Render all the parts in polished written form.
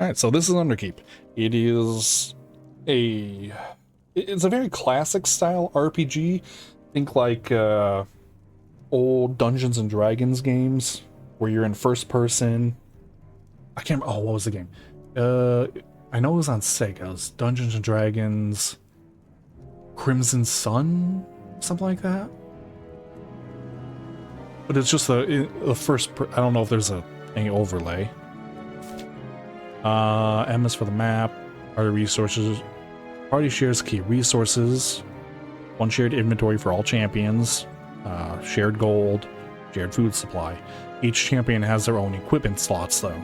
Alright, so this is Underkeep. It is a... It's a very classic style RPG. Think like old Dungeons and Dragons games where you're in first person. I can't remember. Oh, what was the game? I know it was on Sega. It was Dungeons and Dragons Crimson Sun? Something like that? But it's just the first... I don't know if there's any overlay. M is for the map. Party resources. Party shares key resources. One shared inventory for all champions. Shared gold. Shared food supply. Each champion has their own equipment slots, though.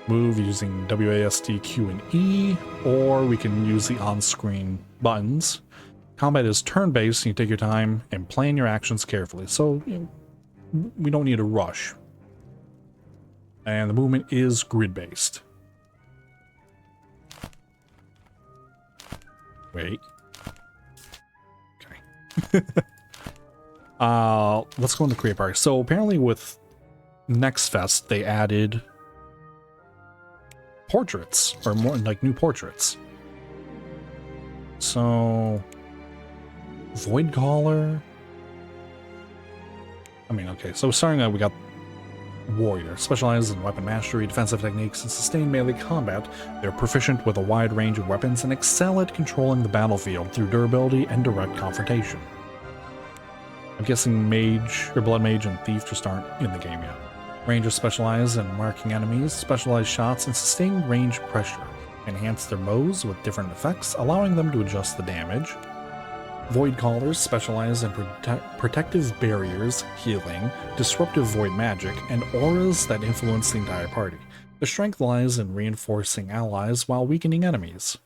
Move using WASD, Q, and E, or we can use the on-screen buttons. Combat is turn-based, and you take your time and plan your actions carefully, so we don't need to rush. And the movement is grid-based. Wait. Okay. Let's go into create party. So apparently with Next Fest, they added portraits, or more like new portraits. So Void Caller. I mean, okay, so starting out, we got Warrior, specialized in weapon mastery, defensive techniques, and sustained melee combat. They're proficient with a wide range of weapons and excel at controlling the battlefield through durability and direct confrontation. I'm guessing Mage, or Blood Mage, and Thief just aren't in the game yet. Rangers specialize in marking enemies, specialized shots, and sustained range pressure. Enhance their bows with different effects, allowing them to adjust the damage. Void Callers specialize in protective barriers, healing, disruptive void magic, and auras that influence the entire party. Their strength lies in reinforcing allies while weakening enemies.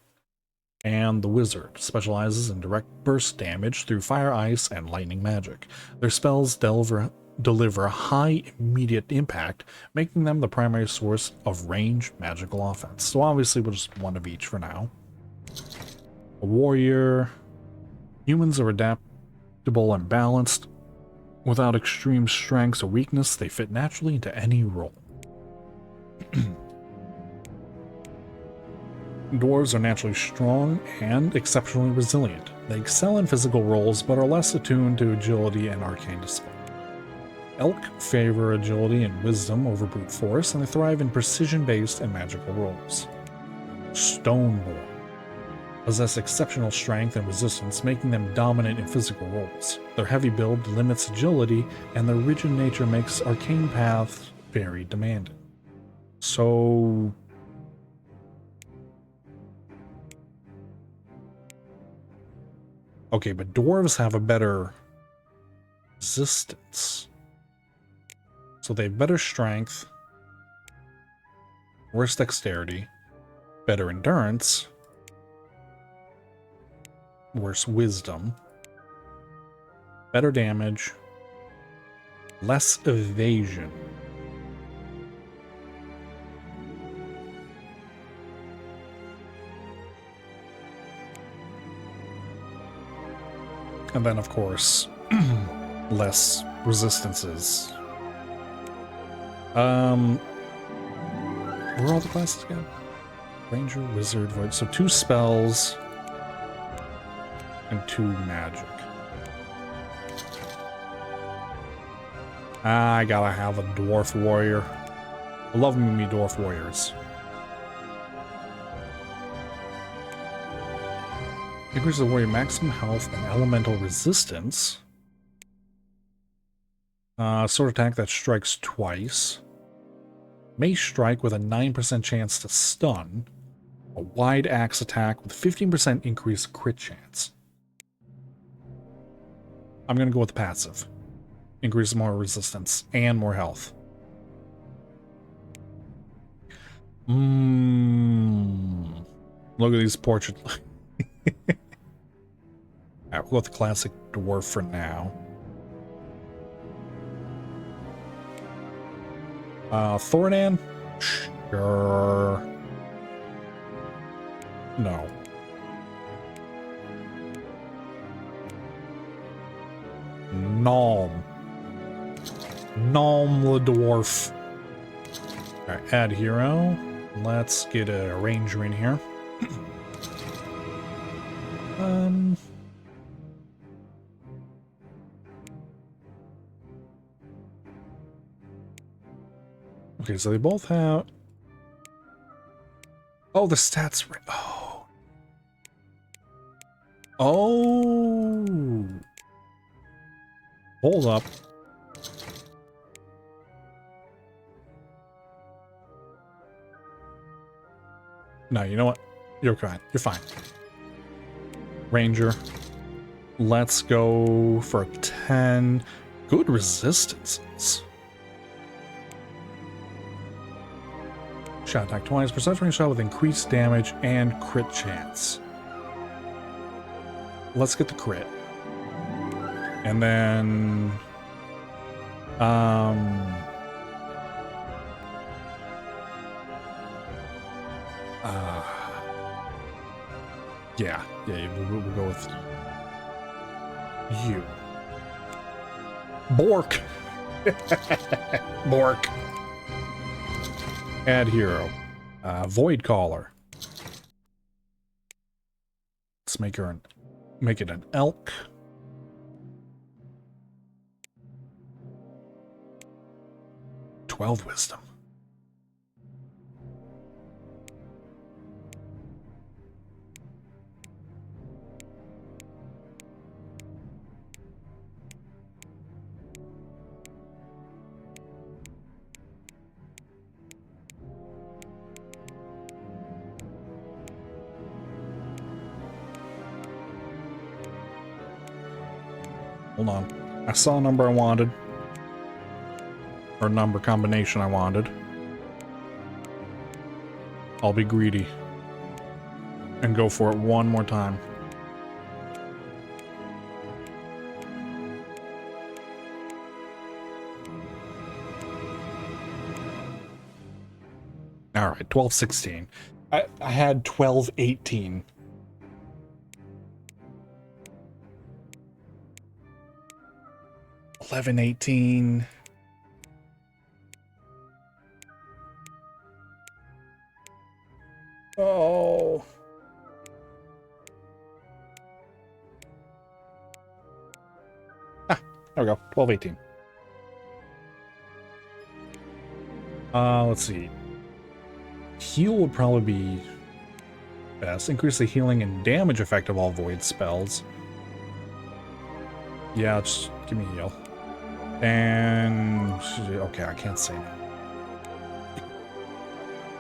And the Wizard specializes in direct burst damage through fire, ice, and lightning magic. Their spells deliver high immediate impact, making them the primary source of ranged magical offense. So obviously we'll just one of each for now. A Warrior. Humans are adaptable and balanced. Without extreme strengths or weakness, they fit naturally into any role. Dwarves are naturally strong and exceptionally resilient. They excel in physical roles, but are less attuned to agility and arcane display. Elk favor agility and wisdom over brute force, and they thrive in precision-based and magical roles. Stoneborn possess exceptional strength and resistance, making them dominant in physical roles. Their heavy build limits agility, and their rigid nature makes arcane paths very demanding. So... okay, but dwarves have a better resistance. So they have better strength, worse dexterity, better endurance, worse wisdom, better damage, less evasion. And then, of course, less resistances. Where are all the classes again? Ranger, Wizard, Void. So 2 spells and 2 magic. I gotta have a Dwarf Warrior. I love me Dwarf Warriors. Increases the warrior maximum health and elemental resistance. Sword attack that strikes twice. May strike with a 9% chance to stun. A wide axe attack with 15% increased crit chance. I'm gonna go with the passive. Increases more resistance and more health. Look at these portraits. Alright, we'll go with the classic dwarf for now. Thornan? Sure. No. Nom. Nom the dwarf. Alright, add hero. Let's get a ranger in here. Okay, so they both have... Oh, the stats... Oh. Oh. Hold up. No, you know what? You're fine. You're fine. Ranger. Let's go for a 10. Good resistances. Shot attack twice. Perception range shot with increased damage and crit chance. Let's get the crit. And then... Yeah, we'll go with you. Bork! Bork. Add hero. Void Caller. Let's make it an elk. "12 wisdom. Hold on. I saw a number I wanted. Or number combination I wanted. I'll be greedy. And go for it one more time. Alright, 1216. I had 1218. $11.18. Oh. Ah, there we go. 12.18. Let's see. Heal would probably be best. Increase the healing and damage effect of all void spells. Yeah, just give me heal. And okay, I can't say no.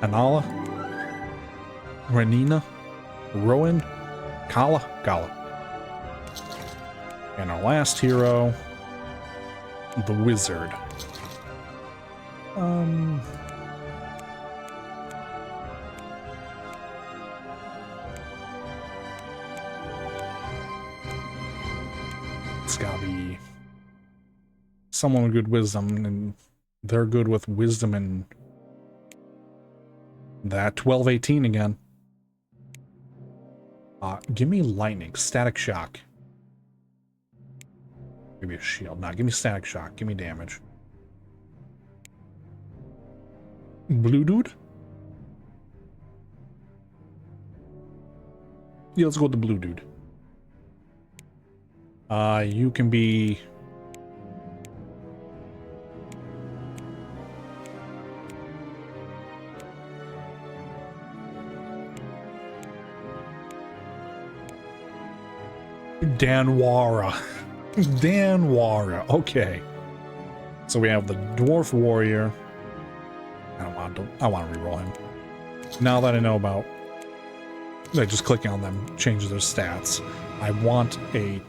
Anala, Renina, Rowan, Kala. And our last hero, the wizard. It's gotta be someone with good wisdom, and they're good with wisdom and that 1218 again. Give me lightning, static shock. Maybe a shield. Nah, give me static shock. Give me damage. Blue dude? Yeah, let's go with the blue dude. You can be... Danwara. Danwara. Okay. So we have the dwarf warrior. I want to reroll him. Now that I know about, like, just clicking on them changes their stats. I want a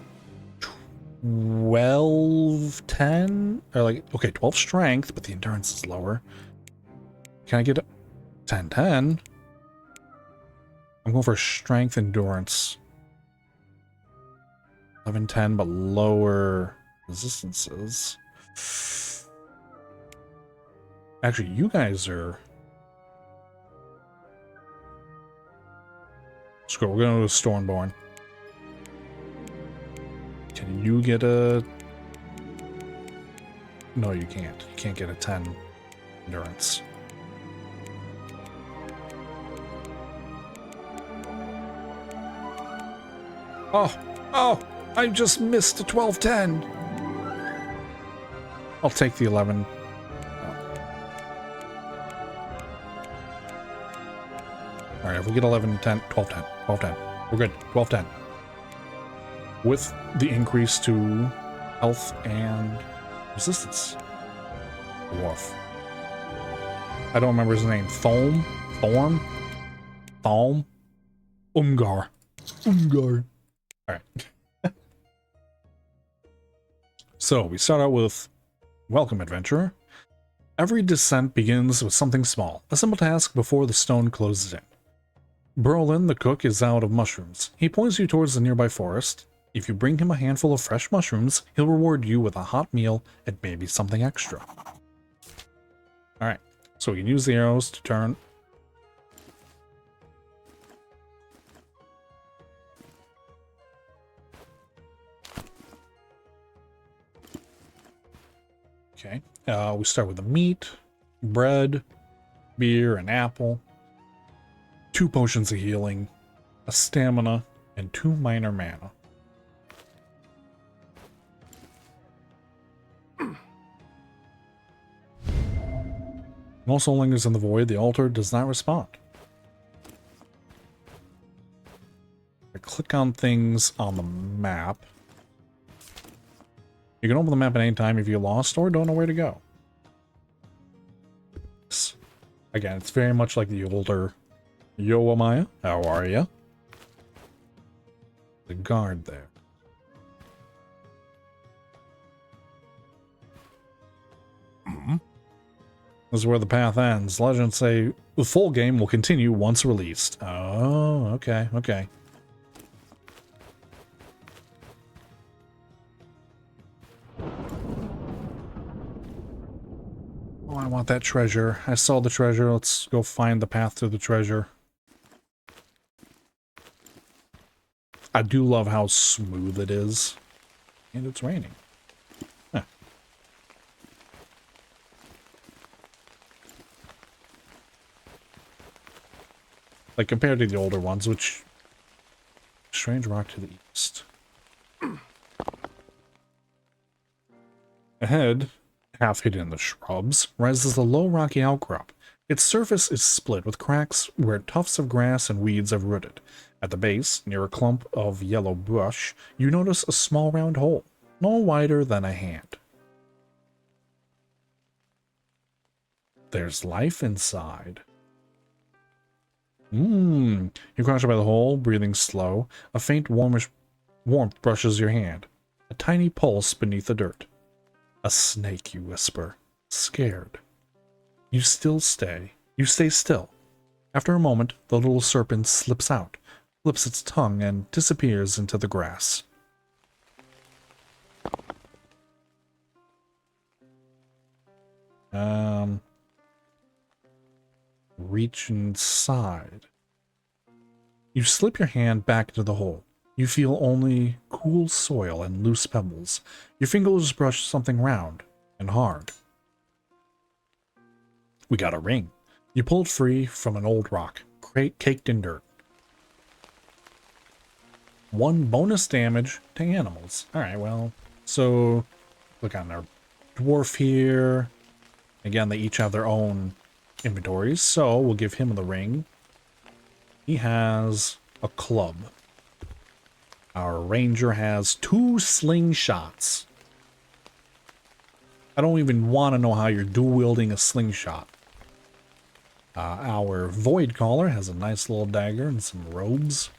12-10 or like, okay, 12 strength, but the endurance is lower. Can I get a 10-10? I'm going for strength endurance. 11-10, but lower resistances. Actually, you guys are... Screw it, we're going to Stormborn. Can you get a... No, you can't. You can't get a 10 endurance. Oh, I just missed a 1210. I'll take the 11. All right, if we get 11, 10, 12, 10, 12, 10. We're good. 12, 10. With the increase to health and resistance. Dwarf. I don't remember his name. Thorm? Umgar. Alright. So, we start out with Welcome, Adventurer. Every descent begins with something small, a simple task before the stone closes in. Berlin, the cook, is out of mushrooms. He points you towards the nearby forest. If you bring him a handful of fresh mushrooms, he'll reward you with a hot meal and maybe something extra. Alright, so we can use the arrows to turn. Okay, we start with the meat, bread, beer, an apple, 2 potions of healing, a stamina, and 2 minor mana. Also lingers in the void. The altar does not respond. I click on things on the map. You can open the map at any time if you're lost or don't know where to go. Again, it's very much like the older Yo, Amaya, how are ya? The guard there. This is where the path ends. Legends say the full game will continue once released. Oh, okay, okay. Oh, I want that treasure. I saw the treasure. Let's go find the path to the treasure. I do love how smooth it is. And it's raining. Huh. Like, compared to the older ones, which... Strange rock to the east. Ahead, half hidden in the shrubs, rises a low rocky outcrop. Its surface is split with cracks where tufts of grass and weeds have rooted. At the base, near a clump of yellow brush, you notice a small round hole, no wider than a hand. There's life inside. You crouch by the hole, breathing slow. A faint warmth brushes your hand. A tiny pulse beneath the dirt. A snake, you whisper, scared. You stay still. After a moment, the little serpent slips out, flips its tongue, and disappears into the grass. Reach inside. You slip your hand back into the hole. You feel only cool soil and loose pebbles. Your fingers brush something round and hard. We got a ring. You pull it free from an old rock, caked in dirt. 1 bonus damage to animals. Alright, well, so look on our dwarf here. Again, they each have their own inventories, so we'll give him the ring. He has a club. Our ranger has 2 slingshots. I don't even want to know how you're dual-wielding a slingshot. Our void caller has a nice little dagger and some robes.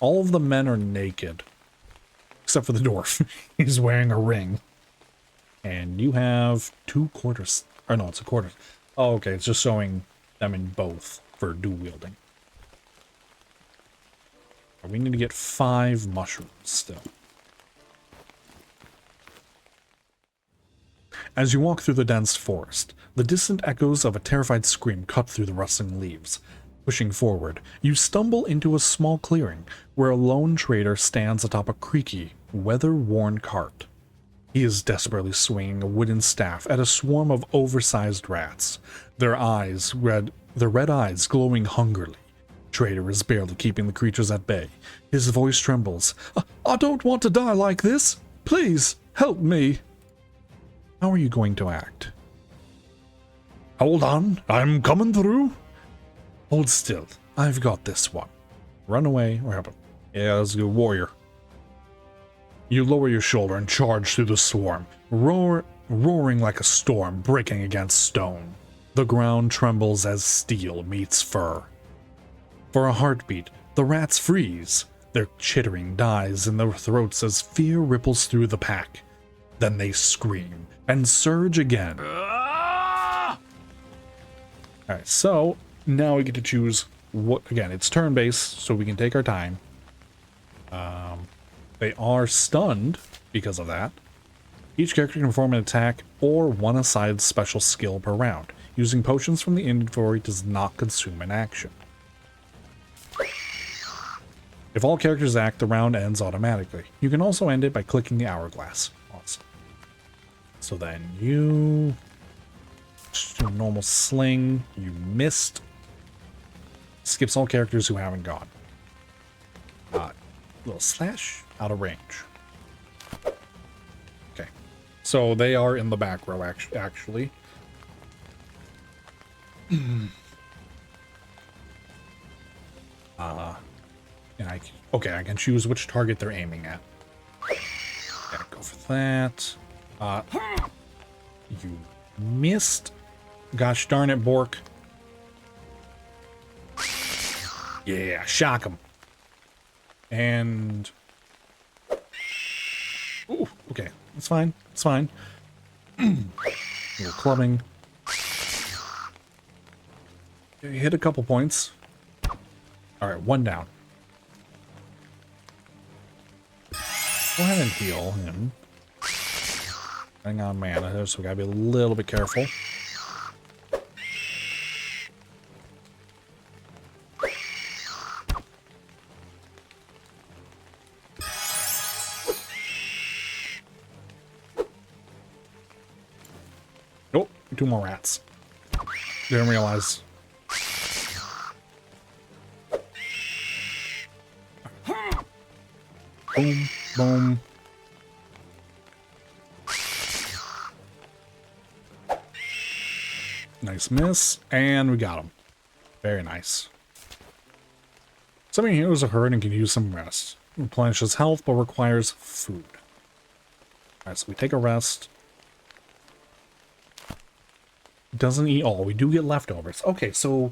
All of the men are naked. Except for the dwarf. He's wearing a ring. And you have 2 quarters. Or no, it's a quarter. Oh, okay. It's just showing them in both for dual wielding. We need to get 5 mushrooms still. As you walk through the dense forest, the distant echoes of a terrified scream cut through the rustling leaves. Pushing forward, you stumble into a small clearing where a lone trader stands atop a creaky, weather-worn cart. He is desperately swinging a wooden staff at a swarm of oversized rats, their red eyes glowing hungrily. Trader is barely keeping the creatures at bay. His voice trembles. I don't want to die like this. Please, help me. How are you going to act? Hold on, I'm coming through. Hold still. I've got this one. Run away or help him. Yeah, let's go, warrior. You lower your shoulder and charge through the swarm, roaring like a storm breaking against stone. The ground trembles as steel meets fur. For a heartbeat, the rats freeze. Their chittering dies in their throats as fear ripples through the pack. Then they scream and surge again. Alright, so now we get to choose what, again, it's turn-based, so we can take our time. They are stunned because of that. Each character can perform an attack or one aside special skill per round. Using potions from the inventory does not consume an action. If all characters act, the round ends automatically. You can also end it by clicking the hourglass. Awesome. So then you just do a normal sling. You missed. Skips all characters who haven't gone. Little slash out of range. Okay. So they are in the back row actually. And I can choose which target they're aiming at. Gotta go for that. You missed. Gosh darn it, Bork. Yeah, shock him. And ooh, okay, it's fine. It's fine. Little clubbing. You hit a couple points. All right, one down. Go ahead and heal him. Hang on, mana, so we gotta be a little bit careful. Oh, two more rats. Didn't realize. Boom, boom. Nice miss, and we got him. Very nice. Some of your heroes are hurt and can use some rest. Replenishes health, but requires food. Alright, so we take a rest. Doesn't eat all. We do get leftovers. Okay, so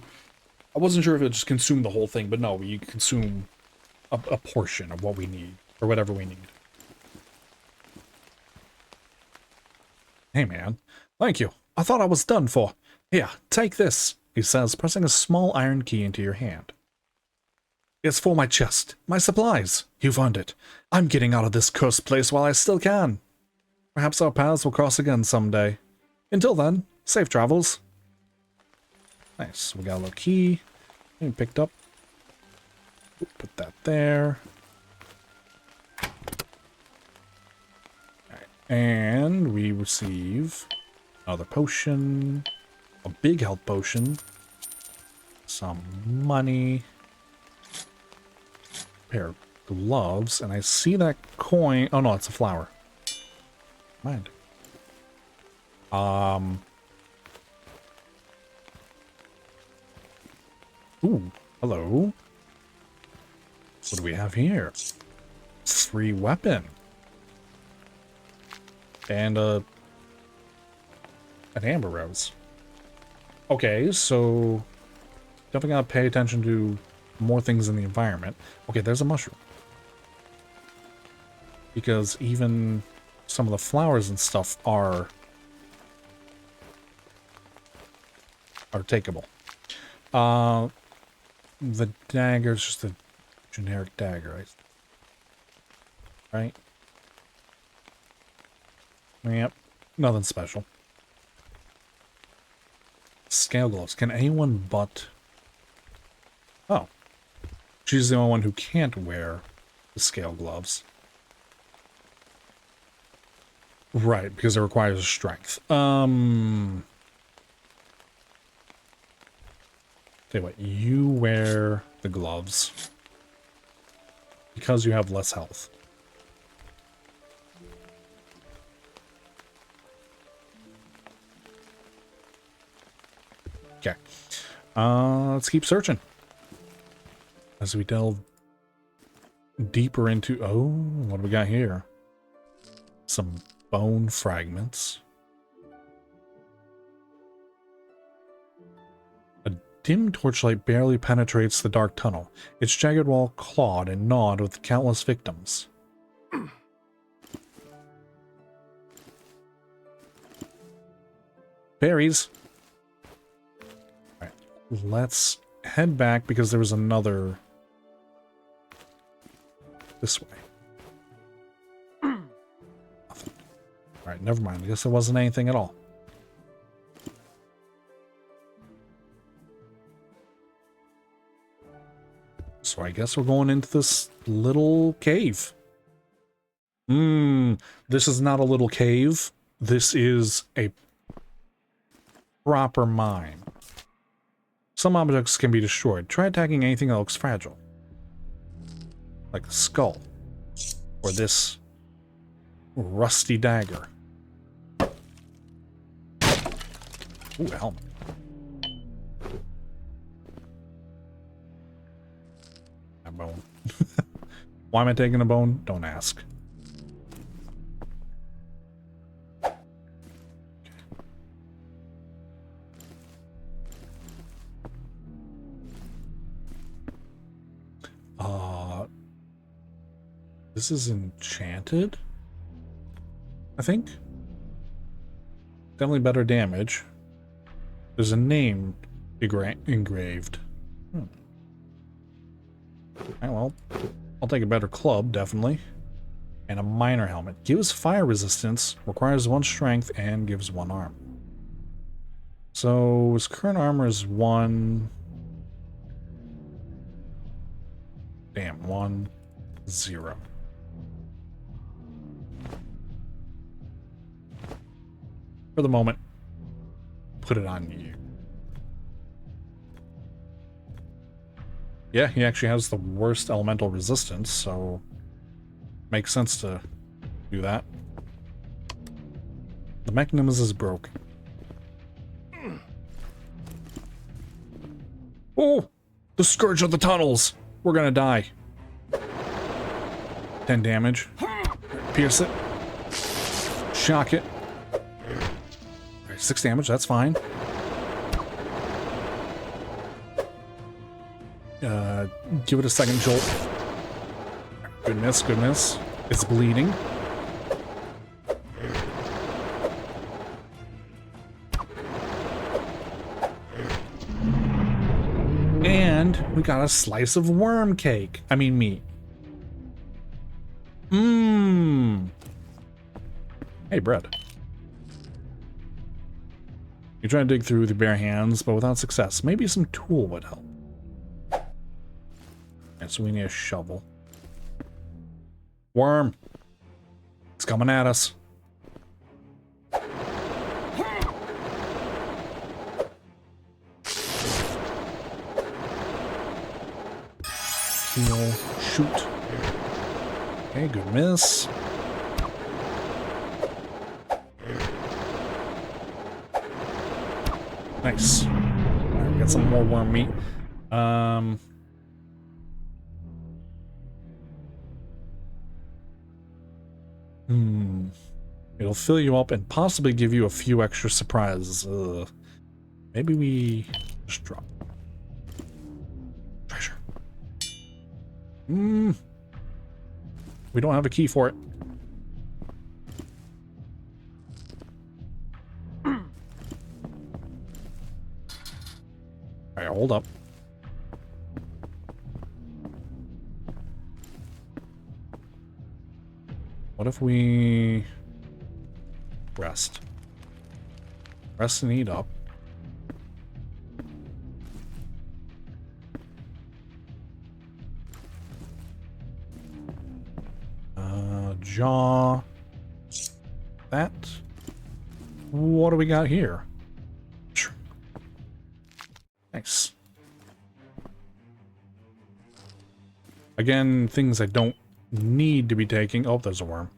I wasn't sure if it just consumed the whole thing, but no, we consume a portion of what we need, or whatever we need. Hey man, thank you. I thought I was done for. Here, take this, he says, pressing a small iron key into your hand. It's for my chest, my supplies. You've earned it. I'm getting out of this cursed place while I still can. Perhaps our paths will cross again someday. Until then, safe travels. Nice, we got a little key. We picked up. Put that there. Alright, and we receive another potion. A big health potion. Some money. Pair of gloves, and I see that coin. Oh no, it's a flower. Mind. Ooh, hello. What do we have here? Free weapon. And an amber rose. Okay, so definitely gotta pay attention to more things in the environment. Okay, there's a mushroom. Because even some of the flowers and stuff are takeable. The dagger is just a generic dagger, right? Yep, nothing special. Scale gloves. Can anyone but... Oh. She's the only one who can't wear the scale gloves. Right, because it requires strength. Tell you what, you wear the gloves because you have less health. Okay. Let's keep searching as we delve deeper into... Oh, what do we got here? Some bone fragments. A dim torchlight barely penetrates the dark tunnel, its jagged wall clawed and gnawed with countless victims. Berries. All right, let's head back because there was another this way. Nothing. All right, never mind. I guess there wasn't anything at all. So I guess we're going into this little cave. This is not a little cave. This is a proper mine. Some objects can be destroyed. Try attacking anything that looks fragile. Like a skull. Or this rusty dagger. Ooh, a helmet. A bone. Why am I taking a bone? Don't ask. This is enchanted, I think. Definitely better damage. There's a name engraved. Alright, well, I'll take a better club, definitely. And a minor helmet. Gives fire resistance, requires 1 strength, and gives 1 arm. So his current armor is 1... Damn, 1, 0. For the moment, put it on you. Yeah, he actually has the worst elemental resistance, so makes sense to do that. The mechanism is broken. Oh! The Scourge of the Tunnels! We're gonna die. 10 damage. Pierce it. Shock it. 6 damage, that's fine. Give it a second jolt. Good miss, good miss. It's bleeding. And we got a slice of worm cake. I mean meat. Hey, bread. You try to dig through with your bare hands, but without success. Maybe some tool would help. And so we need a shovel. Worm! It's coming at us. Heal. Shoot. Okay, good miss. Nice. Alright, we got some more worm meat. It'll fill you up and possibly give you a few extra surprises. Maybe we just drop treasure. We don't have a key for it. Alright, hold up. What if we rest? Rest and eat up. Jaw. That. What do we got here? Nice. Again, things I don't need to be taking. Oh, there's a worm.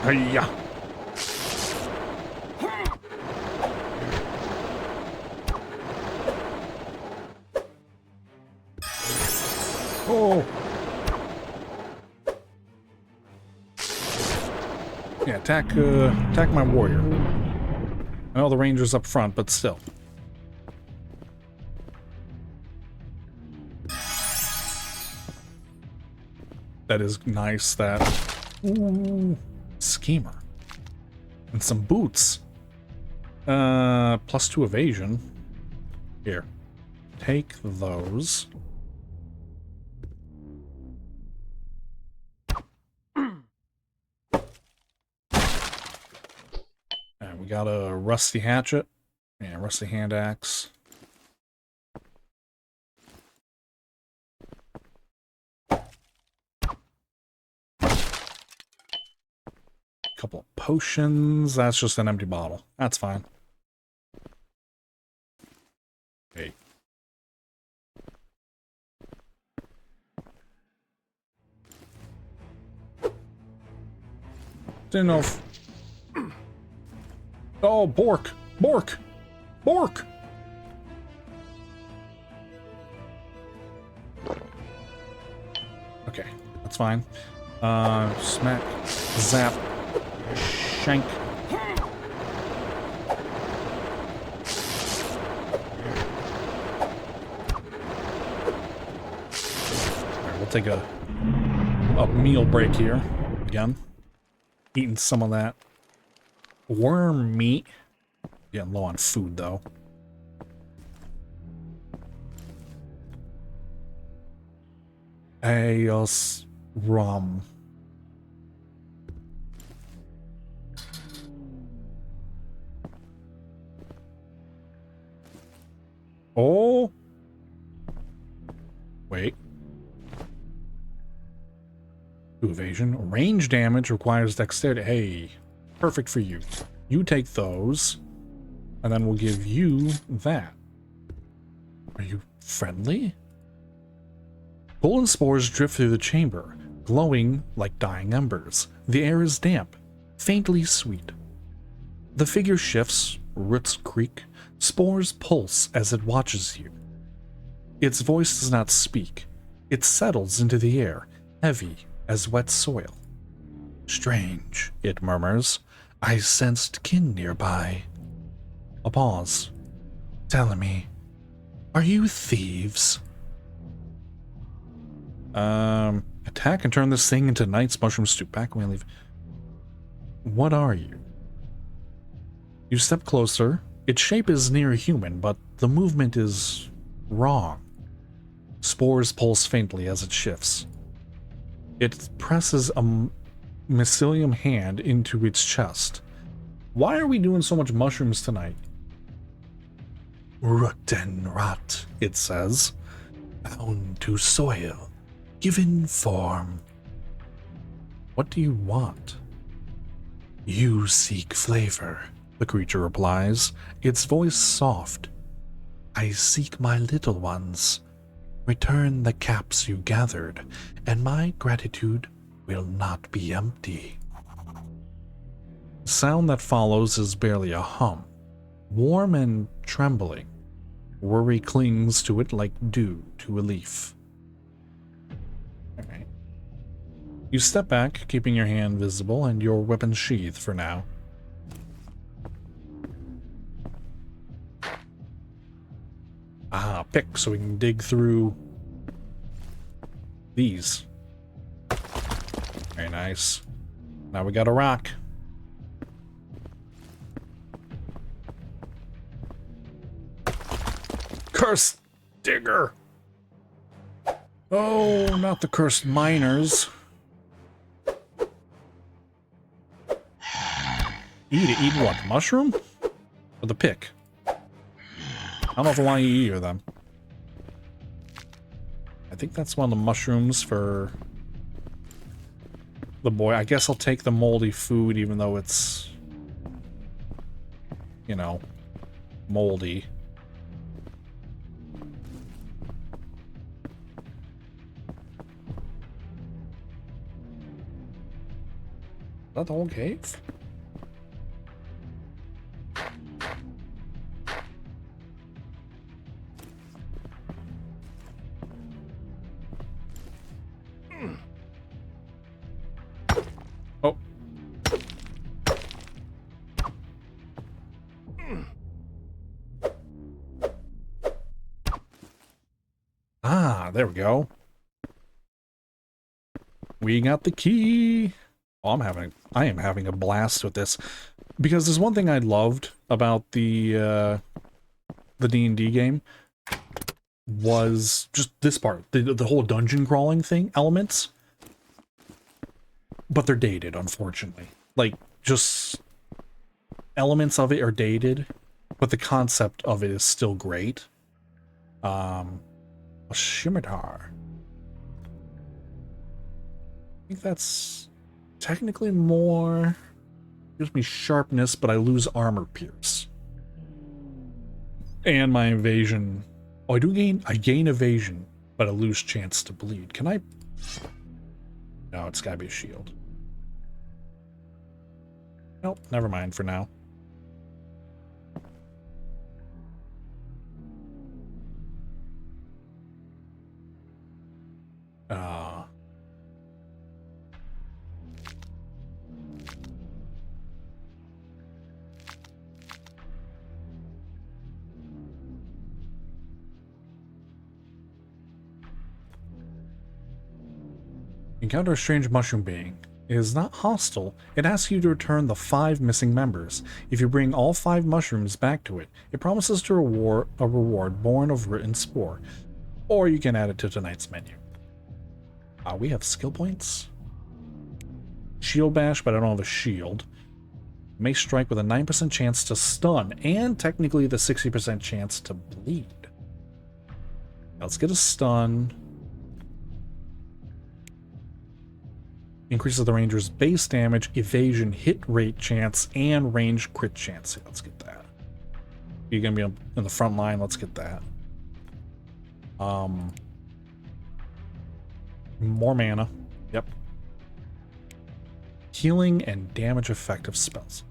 Hiya! Oh! Yeah, attack my warrior. I know the ranger's up front, but still. That is nice, that... Ooh, schemer. And some boots. +2 evasion. Here. Take those. And we got a rusty hatchet. Yeah, rusty hand axe. Couple of potions. That's just an empty bottle. That's fine. Hey. Didn't know if... Oh, Bork! Bork! Bork! Okay, that's fine. Smack. Zap. Shank. Alright, we'll take a meal break here. Again. Eating some of that worm meat. Getting low on food, though. Ayos rum. Oh! Wait. 2 evasion. Range damage requires dexterity. Hey, perfect for you. You take those, and then we'll give you that. Are you friendly? Golden spores drift through the chamber, glowing like dying embers. The air is damp, faintly sweet. The figure shifts, roots creak, spores pulse as it watches you. Its voice does not speak. It settles into the air, heavy as wet soil. Strange, it murmurs. I sensed kin nearby. A pause. Tell me, are you thieves? Attack and turn this thing into Knight's Mushroom Stew. Back when we leave. What are you? You step closer. Its shape is near human, but the movement is wrong. Spores pulse faintly as it shifts. It presses a mycelium hand into its chest. Why are we doing so much mushrooms tonight? Root and rot, it says. Bound to soil. Given form. What do you want? You seek flavor, the creature replies, its voice soft. I seek my little ones. Return the caps you gathered, and my gratitude will not be empty. The sound that follows is barely a hum, warm and trembling. Worry clings to it like dew to a leaf. Alright. You step back, keeping your hand visible and your weapon sheathed for now. Ah, pick, so we can dig through these. Very nice. Now we got a rock. Cursed digger! Oh, not the cursed miners. Eat what? Mushroom? Or the pick? I don't know if I want to eat either of them. I think that's one of the mushrooms for the boy. I guess I'll take the moldy food even though it's, you know, moldy. Is that the whole cave? Oh. Ah, there we go. We got the key. Oh, I am having a blast with this. Because there's one thing I loved about the D&D game was just this part, the whole dungeon crawling thing, elements. But they're dated, unfortunately. Like, just elements of it are dated, but the concept of it is still great. A scimitar. I think that's technically more... gives me sharpness, but I lose armor pierce. And my evasion... oh, I gain evasion, but I lose chance to bleed. Can I... no, it's gotta be a shield. Nope, never mind for now. Encounter a strange mushroom being. It is not hostile. It asks you to return the 5 missing members. If you bring all 5 mushrooms back to it, it promises to reward a reward born of written spore. Or you can add it to tonight's menu. We have skill points. Shield bash, but I don't have a shield. May strike with a 9% chance to stun, and technically the 60% chance to bleed. Now let's get a stun. Increases the ranger's base damage, evasion, hit rate chance, and range crit chance. Yeah, let's get that. You're gonna be in the front line. Let's get that. More mana. Yep. Healing and damage effective spells.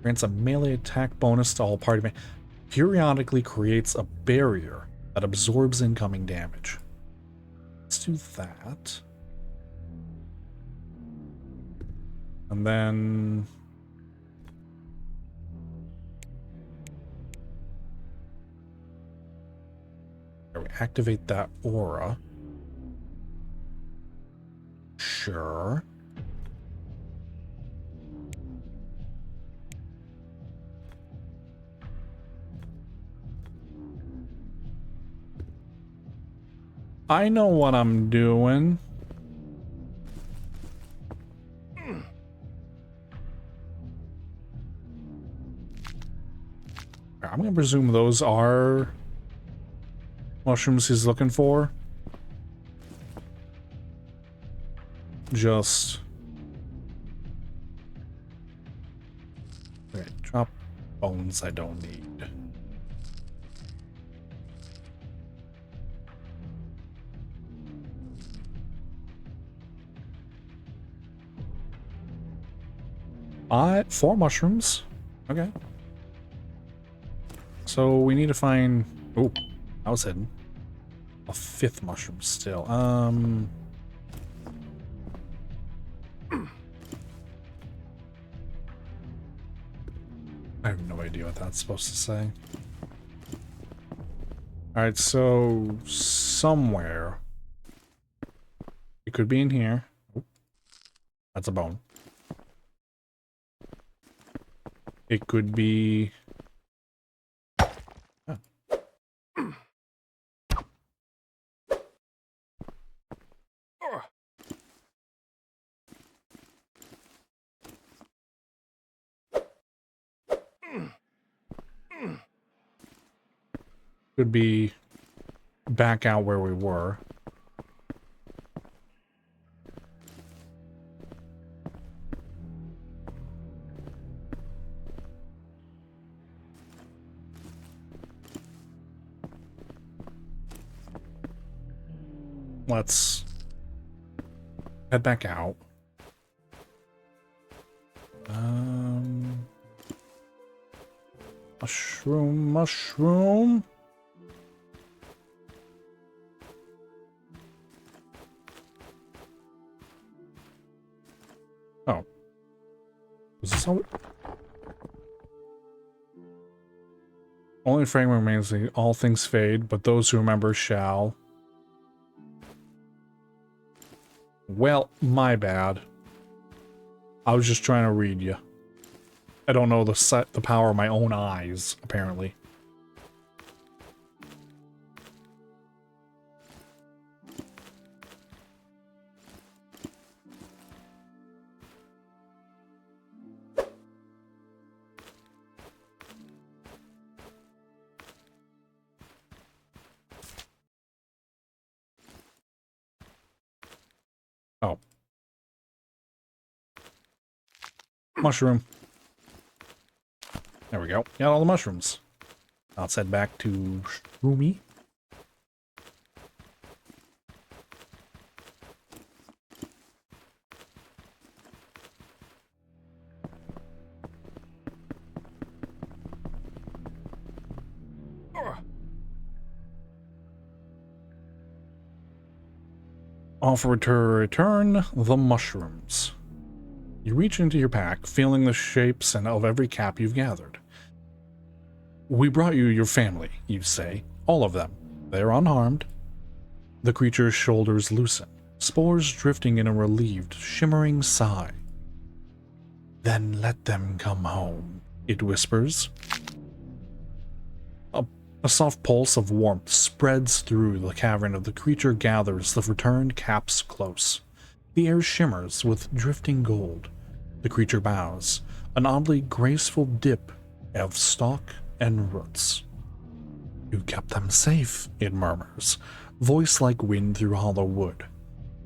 Grants a melee attack bonus to all party members. Periodically creates a barrier that absorbs incoming damage. Let's do that. And then... we activate that aura. Sure. I know what I'm doing. I'm going to presume those are mushrooms he's looking for. Just... okay, drop bones I don't need. Four mushrooms. Okay. So we need to find... oh, I was hidden. A 5th mushroom still. I have no idea what that's supposed to say. Alright, so... somewhere... it could be in here. Oh, that's a bone. It could be... oh. Could be back out where we were. let's head back out. Mushroom. Oh. Is this how... Only fragment remains, all things fade, but those who remember shall. Well, my bad. I was just trying to read you. I don't know the power of my own eyes, apparently. Oh. Mushroom. There we go. Got all the mushrooms. Let's head back to Shroomy. Offer to return the mushrooms. You reach into your pack, feeling the shapes and of every cap you've gathered. We brought you your family, you say. All of them. They're unharmed. The creature's shoulders loosen, spores drifting in a relieved, shimmering sigh. Then let them come home, it whispers. A soft pulse of warmth spreads through the cavern as the creature gathers the returned caps close. The air shimmers with drifting gold. The creature bows, an oddly graceful dip of stalk and roots. You kept them safe, it murmurs, voice like wind through hollow wood.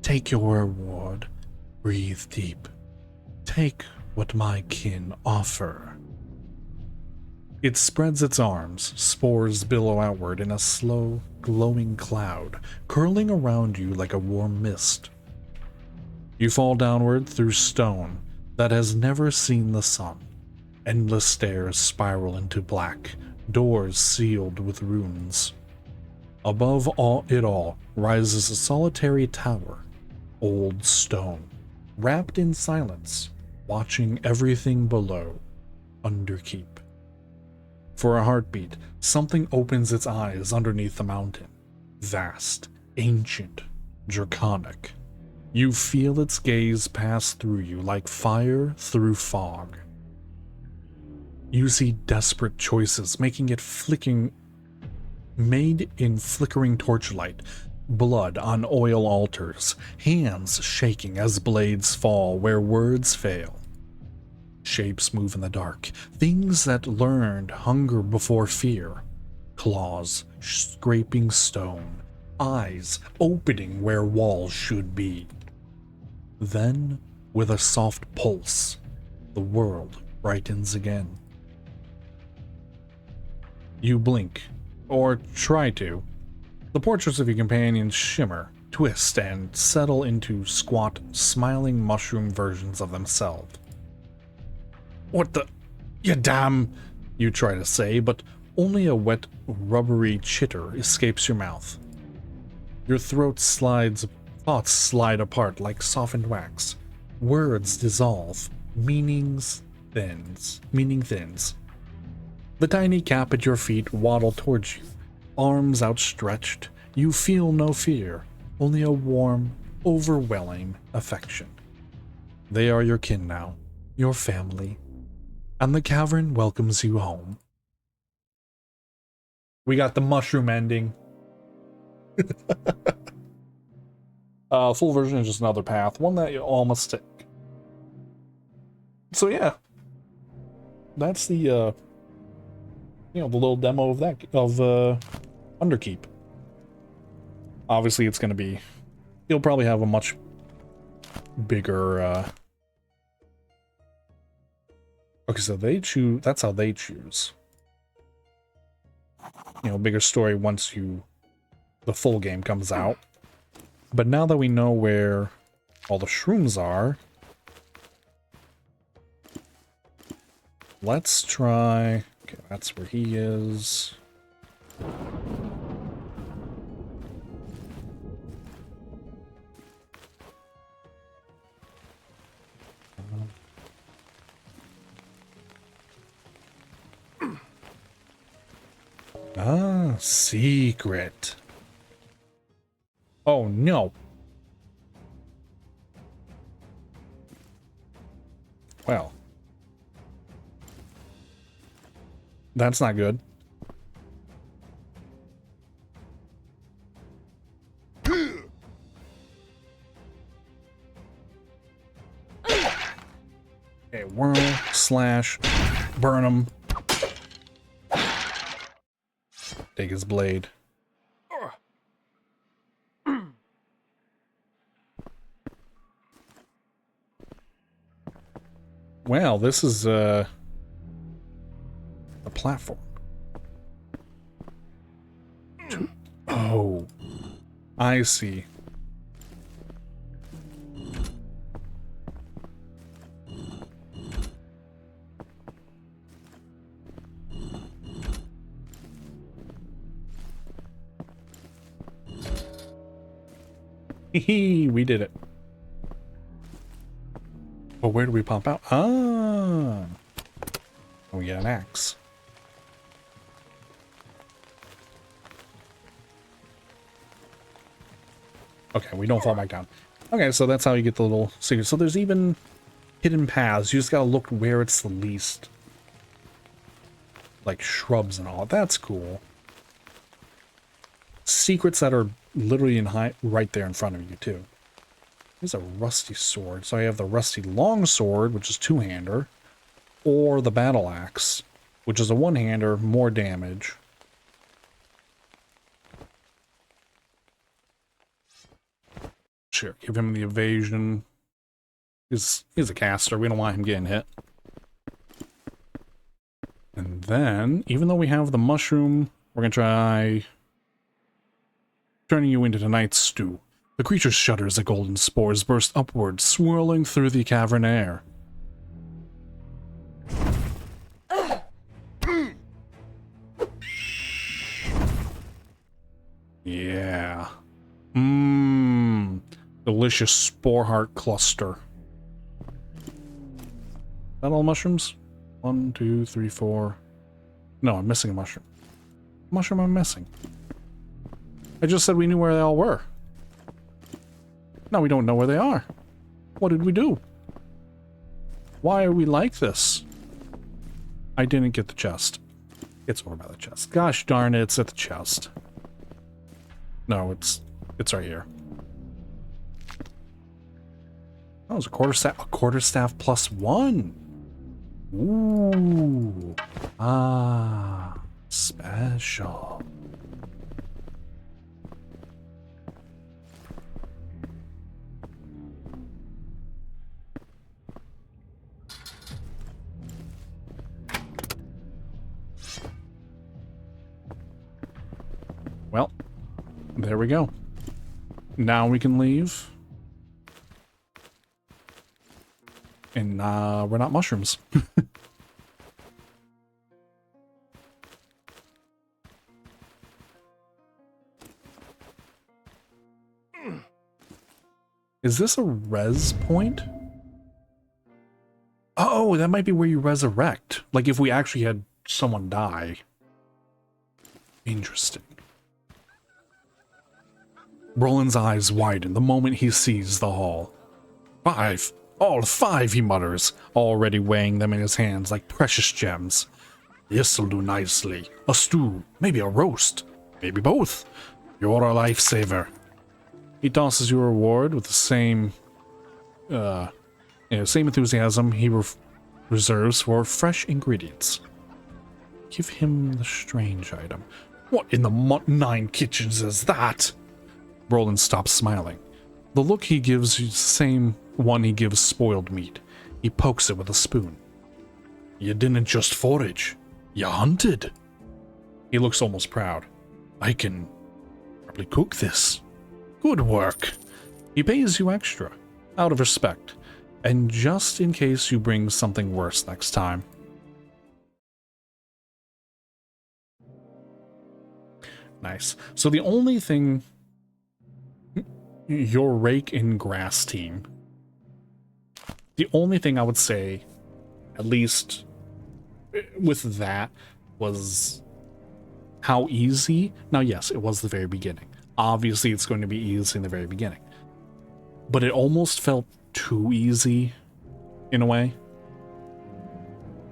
Take your reward, breathe deep. Take what my kin offer. It spreads its arms, spores billow outward in a slow, glowing cloud, curling around you like a warm mist. You fall downward through stone that has never seen the sun. Endless stairs spiral into black, doors sealed with runes. Above it all rises a solitary tower, old stone, wrapped in silence, watching everything below. Underkeep. For a heartbeat, something opens its eyes underneath the mountain. Vast, ancient, draconic. You feel its gaze pass through you like fire through fog. You see desperate choices, making it made in flickering torchlight, blood on oil altars, hands shaking as blades fall where words fail. Shapes move in the dark, things that learned hunger before fear. Claws scraping stone, eyes opening where walls should be. Then, with a soft pulse, the world brightens again. You blink, or try to. The portraits of your companions shimmer, twist, and settle into squat, smiling mushroom versions of themselves. What the... You damn... You try to say, but only a wet, rubbery chitter escapes your mouth. Your throat slides... Thoughts slide apart like softened wax. Words dissolve. Meaning thins. The tiny cap at your feet waddle towards you. Arms outstretched. You feel no fear, only a warm, overwhelming affection. They are your kin now, your family. And the cavern welcomes you home. We got the mushroom ending. Full version is just another path, one that you all must take. So yeah, that's the the little demo of Underkeep. Obviously, it's going to be, you'll probably have a much bigger. Okay, so they choose. That's how they choose. Bigger story once the full game comes out. But now that we know where all the shrooms are, let's try... Okay, that's where he is. Ah, secret. Oh, no. Well. That's not good. Okay, whirl, slash, burn him. Take his blade. Well, this is a platform. Oh, I see. Hee, we did it. But where do we pop out? Ah, we get an axe. Okay, we don't fall back down. Okay, so that's how you get the little secret. So there's even hidden paths. You just gotta look where it's the least. Like shrubs and all. That's cool. Secrets that are literally right there in front of you, too. Here's a rusty sword. So I have the rusty long sword, which is two-hander, or the battle axe, which is a one-hander, more damage. Sure, give him the evasion. He's a caster. We don't want him getting hit. And then, even though we have the mushroom, we're gonna try turning you into tonight's stew. The creature shudders as golden spores burst upward, swirling through the cavern air. Yeah. Mmm. Delicious spore heart cluster. Is that all mushrooms? 1, 2, 3, 4. No, I'm missing a mushroom. Mushroom I'm missing. I just said we knew where they all were. Now we don't know where they are. What did we do? Why are we like this? I didn't get the chest. It's over by the chest. Gosh darn it, it's at the chest. No, it's right here. Oh, it's a quarterstaff plus 1. Ooh. Ah, special. Well, there we go. Now we can leave. And we're not mushrooms. Is this a res point? Oh, that might be where you resurrect. Like if we actually had someone die. Interesting. Roland's eyes widen the moment he sees the haul. 5. All 5, he mutters, already weighing them in his hands like precious gems. This'll do nicely. A stew, maybe a roast, maybe both. You're a lifesaver. He tosses you a reward with the same enthusiasm he reserves for fresh ingredients. Give him the strange item. What in the nine kitchens is that? Roland stops smiling. The look he gives is the same one he gives spoiled meat. He pokes it with a spoon. You didn't just forage. You hunted. He looks almost proud. I can probably cook this. Good work. He pays you extra, out of respect, and just in case you bring something worse next time. Nice. So the only thing... Your rake and grass team. The only thing I would say, at least with that, was how easy... Now, yes, it was the very beginning. Obviously, it's going to be easy in the very beginning. But it almost felt too easy, in a way.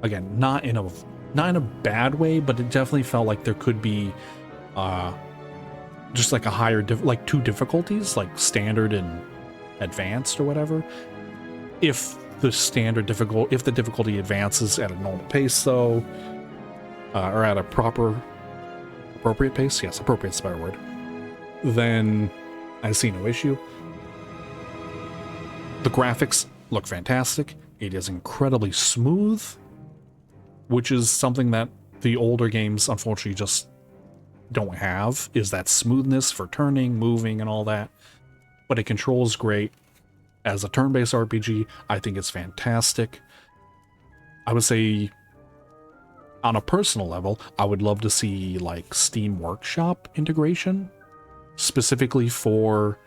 Again, not in a bad way, but it definitely felt like there could be just like a higher, like two difficulties, like standard and advanced or whatever. If the difficulty advances at a normal pace, though, or at a appropriate pace, yes, appropriate's a better word, then I see no issue. The graphics look fantastic. It is incredibly smooth, which is something that the older games unfortunately just don't have, is that smoothness for turning, moving, and all that. But it controls great. As a turn-based RPG, I think it's fantastic. I would say, on a personal level, I would love to see like Steam Workshop integration, specifically for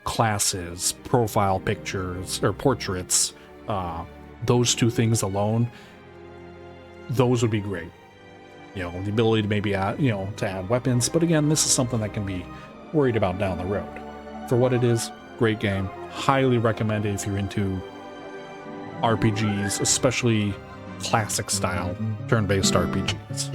classes, profile pictures, or portraits. Those two things alone, those would be great. You know, the ability to maybe add, you know, to add weapons. But again, this is something that can be worried about down the road. For what it is, great game. Highly recommended if you're into RPGs, especially classic style turn-based RPGs.